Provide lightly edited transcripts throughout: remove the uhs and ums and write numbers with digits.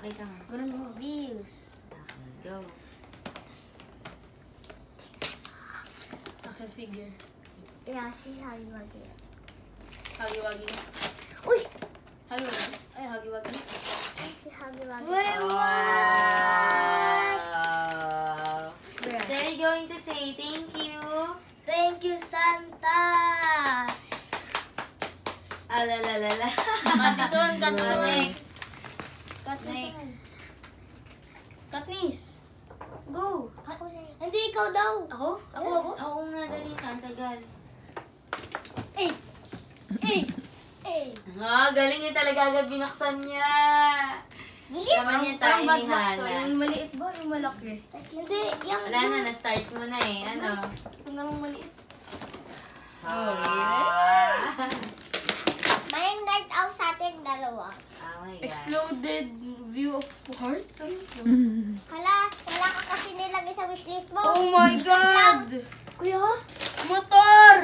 Pakita mo. Ganun mo. Views. Okay, go. Action figure. Yeah, si Hagi-Wagi. Hagi-Wagi. Uy! Hagi-Wagi. Ay, Hagi-Wagi. Si Hagi-Wagi. Wait, Wow! Where? They're going to say thank you. Thank you, Santa! Alalalala. Katison, Katison. Next. Katniss. Katniss. Go. Hindi, ikaw daw. Ako? Ako? Oo nga, dali na. Ang tagal. Eh! Eh! Eh. Ah, galing yun talaga agad binaksan niya. Bilis! Naman yung Parang tayo bad ni luck to. Hana. Yung maliit ba? Yung malaki? Hindi, yung... Wala na, na-start mo na eh. Ano? Ito na lang maliit. Ah. May night out sa ating dalawa. Oh my God. Exploded view of hearts? Ano ito? Hala, wala ka kasi nilagay sa wishlist mo. Oh my God! Kuya? Motor!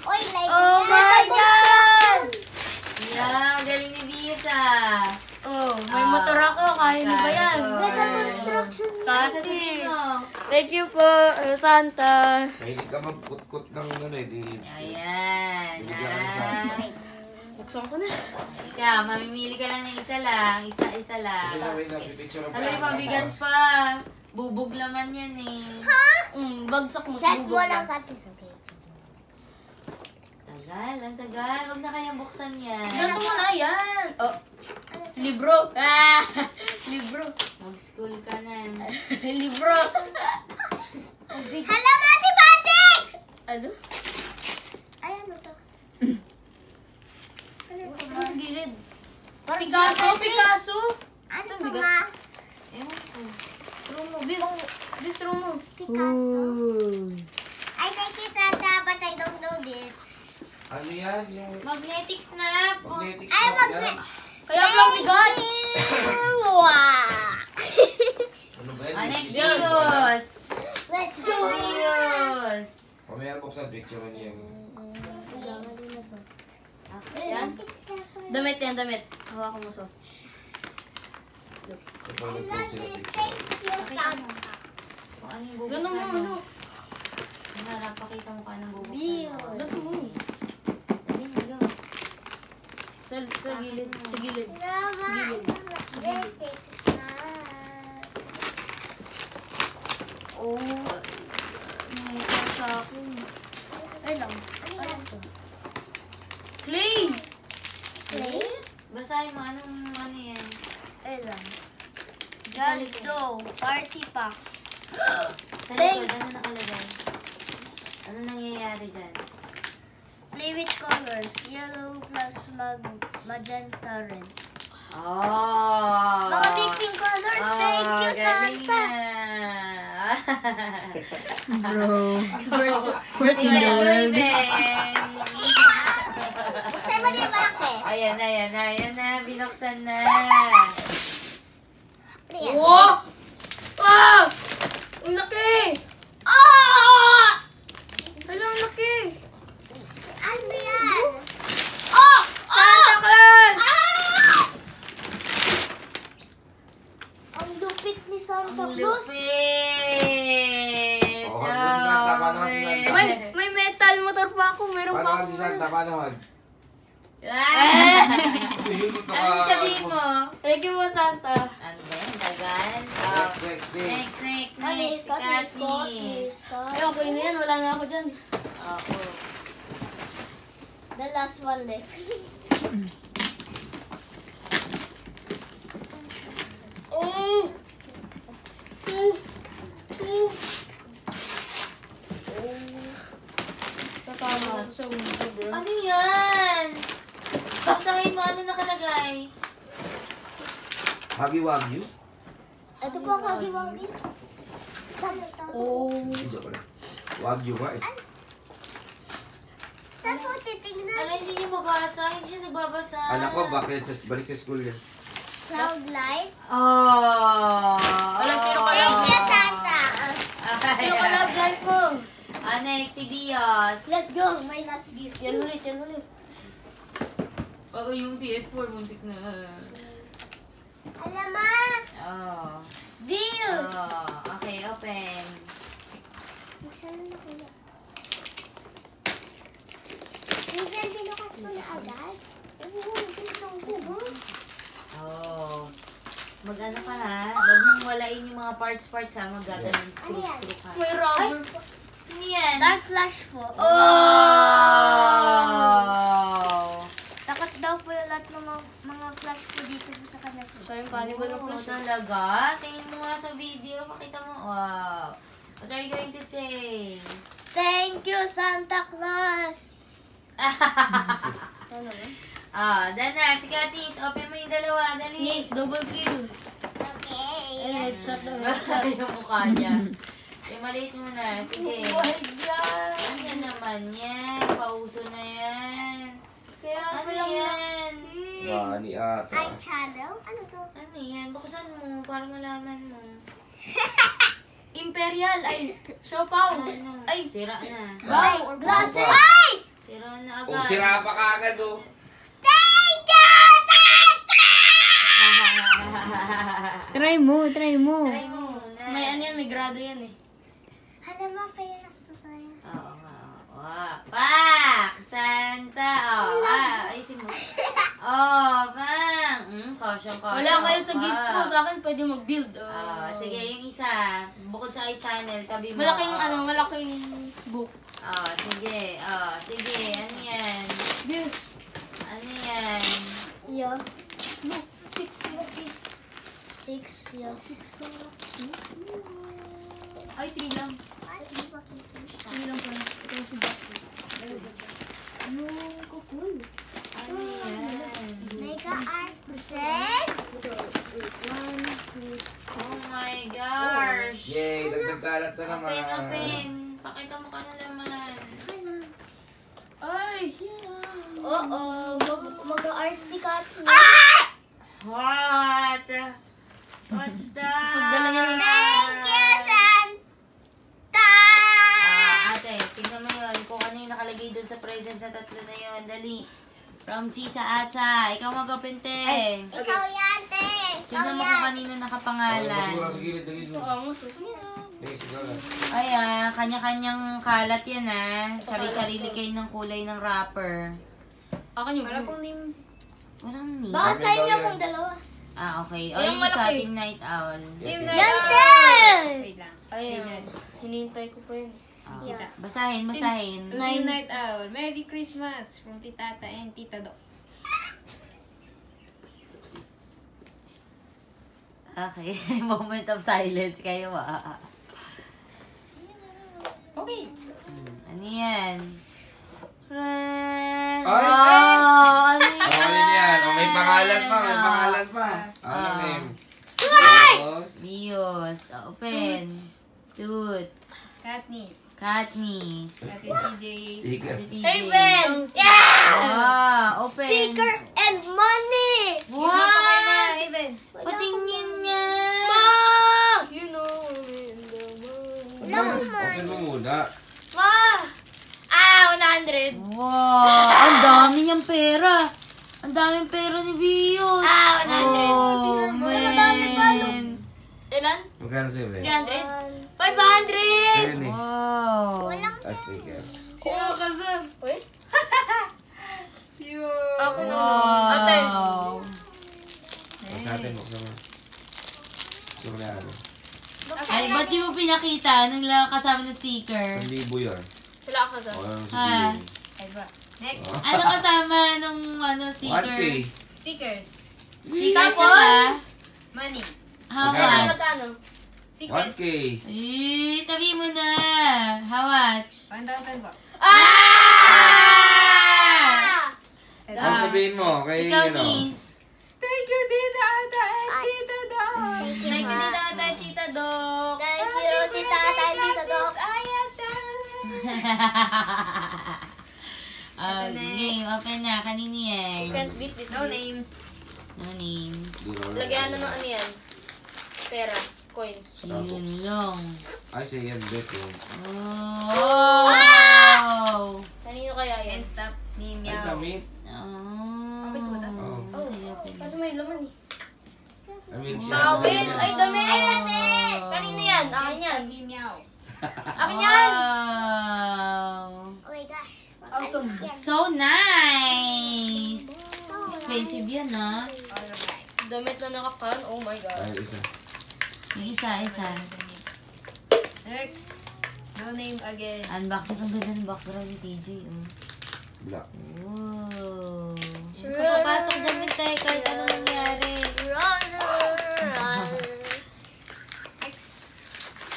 Oy, like Oh my God! Yeah, galing ni Bisa. Oh, may motor ako. Kaya niyo ba yan? Mega construction. Sasabihin Kasi, mo. thank you po, Santa. Mahilig ka magkut-kut ng ano eh. Di... Ayan. Bibigyan ka ng Santa. Buksan ko na. Ikaw, mamimili ka lang ng isa lang. Isa-isa lang. Sabay-sabay na pipicture ang Alam, mabigat pa. Bubog laman yan eh. Bagsak mo. Chat mo subog lang, ka. Katis. Okay. Tagal, ang tagal. Huwag na kayang buksan yan. Ganito mo na yan. Oh, libro. Ah, libro. Mag-school ka na. Libro. Hala, mathematics! Ano? Ay, ano to? Ano sa gilid? Picasso, Picasso. Ano Ito, to, bigat. ma? Ewan ko. Romo, this Romo. Picasso. I think it's Santa, but I don't know this. Ano yan? Yung Magnetic snap. magnetic Ay, snap yan? Kaya lang bigat. Wow! Ano ba yan? Ah, next Video. videos. Let's go! Videos. Mamaya buksan picture niya. Yan. Damit yan, damit. Hawakan mo soft. Ito I lang po love sila this. picture. Thanks you, Santa. Kung ano yung bubuksan Ganun mo, ano? Harap, pakita mo ka ng bubuksan Video. mo. Ganun mo. Dali na, go. Sa gilid. Sa gilid. Mama, magnetic snap. Oh. May sa akin. Ay lang. Ano yan to? Clay! Play? Basahin mo, ano yan? Ay lang. Just do. Party pack. Sa likod, ano nakalagay? Ano nangyayari dyan? Play with colors. Yellow plus magenta red. Oh! Mga mixing colors. Thank you, Santa. Worth $12. Saan mo din malaki? Ayan na. Binuksan na. Ano yan? Oh! Ah! Ang laki! Ah! Hala, ang laki! Ano yan? Oh! Santa Claus! Ang lupit ni Santa Ang Claus. lupit! Oh, hug mo si Santa. Paano hug si Santa? May metal motor pa ako. Meron Paano pa hug ako. si Santa? Paano hug? Ah! Ayun, ito Ano ka- sabihin mo? Thank you po, Santa. Ano ba yan? Tagal? Next. Next. Katniss. Ay, okay na yan. Wala na ako dyan. Oo. The last one there. Oh! Tatama ako sa window, bro. Ano yan? Basahin mo, ano nakalagay? Hagi-wagi? Ito po ang hagi-wagi. Oh. Hindi pala. Wagyu nga eh. Saan po titignan? Ala, hindi niya mabasa. Hindi siya nagbabasa. Anak ko, bakit balik sa school yan? Cloud light. Oh! Wala, sino ka Thank lang? you, Santa. Sino ka love life mo? Next, si Bios. Let's go. My last gift. Yan ulit, yan ulit. Oo, yung PS4, muntik na. Alam mo. Oh. Views. Oh. Okay, open. Buksan na kuya. Miguel, binukas mo na agad? Oh. Mag-ano ka ha? Huwag mong walain yung mga parts ha. Mag-gaganon screw ka. May rubber pa. Sino yan? Dark flash po. Oh! Takot daw po yung lahat ng mga flash po dito po sa kanila. So, yung cannibal ng Oh, flash. talaga? Tingin mo nga sa video. Pakita mo. Wow. What are you going to say? Thank you, Santa Claus. Ano ba? Dana. Sige, Atis. Open mo yung dalawa. Dali. Yes, double kill. Okay. Headshot lang, headshot. yung mukha niya. Maliit muna. Sige. Oh my God. Ano naman yan? Pauso na yan. Kaya Ano pala yan? Gani ata. Ay, channel? Ano to? Ano yan? Buksan mo para malaman mo. Imperial. Ay, Siopaw. Ano? Ay, Sira na. wow. Or Glasses. Ano pa? Ay! Sira na agad. Kung sira pa kaagad oh. Thank you, Santa! Try mo. Try mo muna. May ano yan, may grado yan eh. Alam mo, famous to tayo. Oo nga. Wow. Pak! Santa! Oh, ayusin mo. Oh, Pang! Caution. Wala kayo sa gift ko. Sa akin, pwede mag-build. Sige, yung isa. Bukod sa i-channel, tabi mo. Malaking malaking book. Sige. Sige. Ano yan? Build. Ano yan? Yo. No, 6. 6, yo. Ay, 3 lang. 3 lang pala. Ito yung feedback ko. Ano, cool. Ano yan? Mega art set. 1, 2, Oh my gosh! Yay, dagdag kalat na naman. Open. Pakita mo ka na laman. ay! Oo, mag-art si Kathy. What? What's that? Pagdala niya ng- Thank you, Santa! Ate, tignan mo yun kung ano yung nakalagay dun sa present na tatlo na yun. Dali. From Tita Ata. Ikaw mag-open, te. Ikaw yan, te. Ikaw Tignan mo kung yan. kanino Siguro nakapangalan. sa gilid na gilid. Angus. Next, ikaw lang. Ay, kanya-kanyang kalat yan, Sari-sarili kayo ng kulay ng wrapper. Akin yung blue. Walang ni. Baka Sa sa akin daw inyo yan. kung dalawa. Okay. O, Yung yung sa malaki. ating night owl. Team Yan, Yan, Night. te! Wait lang. Ayan. Hinihintay ko pa yun. Yeah. Basahin. Team Night Owl, Merry Christmas from Titata and Tita Doc. Okay. Moment of silence kayo, Okay. Ano yan? Friend. Ay! Oh, ano yan? Ano yan? Oh, may pangalan pa, may pangalan pa. Ano Ah. name? Tapos, Bios. Open. Toots. Katniss. Katniss. Ate TJ. sticker. Hey, Ben! Yeah! Open. Sticker and money! Wow! Kay na, What? Haven. Patingin nga. Ma! You know in the moon. Wala kang Open mo money. muna. Ma! Ah, 100. Wow. Ang dami niyang pera. Ang daming pera ni Bios. Ah, 100. Oh, Madami pa, no? man. Ilan? Magkano sa'yo, Ben? 300? 500! Finish. Wow. Walang Ah, sticker. Sino kasan? Uy? Ako na. Wow. Ate. Sa atin, buksan mo. Buksan mo na ano. Ay, ba't di mo pinakita nung kasama ng sticker? 1,000 yun. Wala ka kasan. O, ano Ah. sabihin? Ay ba? Next. Ano kasama nung sticker? 1K. Stickers. Stickers Tapos? na ba? Money. How Magkano? much? Magkano? Secret. 1K. Eh, sabihin mo na. How much? 1,000 po. Ah! Ano sabihin mo kay Ikaw, ano? Nis. Thank you, Tita Ata and Tita Doc. Thank you, Thank you, Ma. Tita Ata, Tita Doc. Thank you, Tita Ata and Tita Doc. Game, open na. Kanini yan. Can't beat this. No news. names. No names. Lagyan na ng ano yan? Pera. Coins. Yun lang. Ay, say yan, bet yun. Oh! Wow! Kanino kaya yan? And stop. Ni Ay, Meow. damit. Oh. Open ko ba ito? Oo. Sige, open. Kaso may laman eh. Milk siya. Towel! Ay, damit! Ay, damit! Kanino yan? Akin yan. Meow. Akin Wow. yan! Oh my gosh. Awesome. So nice! Expensive yan, ah. Alright. Damit na nakakan. Oh my God. Ay, isa. Yung isa. Next. No name again. Unboxing ang ganda ng background ni TJ, oh. Black. Wow. Papasok dyan din tayo kahit anong nangyari. Next.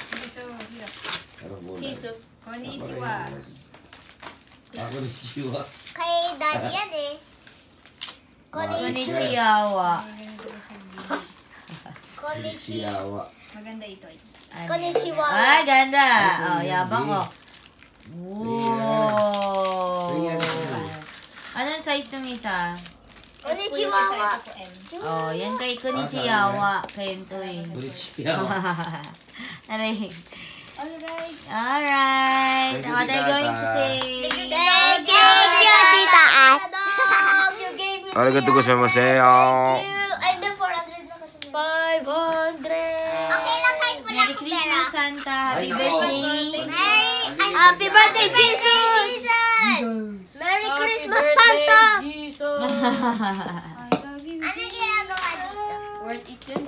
Hindi so hirap. Pero bola. Kiso. Konnichiwa. Ako ni Chiwa. Kay daddy yan eh. Konnichiwa. Konnichiwa. Maganda ito. Konnichiwa. Ay, ganda. Yes, Oh, yabang, oh. Wow. Sige. Anong size ng isa? Konnichiwa. Ito po M. Oh, yan kay Konnichiwa. Kayo to eh. Konnichiwa. Aray. Alright. Alright. Thank you, What are you going to Tita. say? Thank you, Tita At. You gave me Arigato gozaimasu. and the 400 na kasi. 500. Okay lang kahit wala Merry akong Christmas, pera. Santa. Happy Ay, nako. birthday. Happy birthday, Jesus! Merry Christmas, Santa! Jesus. I love you. Anong ginagawa dito? Worth it yun.